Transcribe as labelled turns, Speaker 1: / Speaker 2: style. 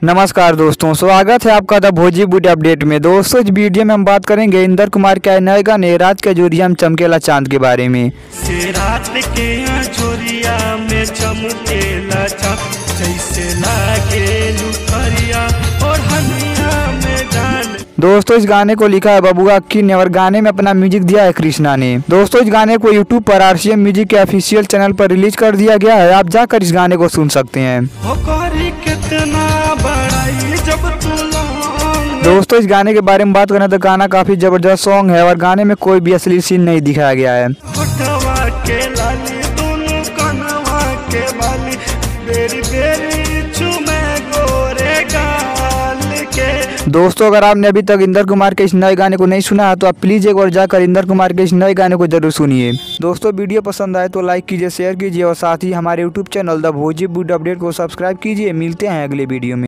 Speaker 1: नमस्कार दोस्तों, स्वागत है आपका द भोजीवुड अपडेट में। दोस्तों, इस वीडियो में हम बात करेंगे इंदर कुमार के नए गाने रात के जोरिया में चमकेला चांद के बारे में।
Speaker 2: रात के जोरिया में चमकेला चांद जैसे लागे लुथरिया और हनिया में जान।
Speaker 1: दोस्तों, इस गाने को लिखा है बबुआ अक्की ने और गाने में अपना म्यूजिक दिया है कृष्णा ने। दोस्तों, इस गाने को यूट्यूब पर RCM म्यूजिक के ऑफिशियल चैनल पर रिलीज कर दिया गया है। आप जाकर इस गाने को सुन सकते हैं। दोस्तों, इस गाने के बारे में बात करें तो गाना काफी जबरदस्त सॉन्ग है और गाने में कोई भी असली सीन नहीं दिखाया गया है। दोस्तों, अगर आपने अभी तक इंदर कुमार के इस नए गाने को नहीं सुना है तो आप प्लीज एक बार जाकर इंदर कुमार के इस नए गाने को जरूर सुनिए। दोस्तों, वीडियो पसंद आए तो लाइक कीजिए, शेयर कीजिए और साथ ही हमारे यूट्यूब चैनल द भोजीवुड अपडेट को सब्सक्राइब कीजिए। मिलते हैं अगले वीडियो में।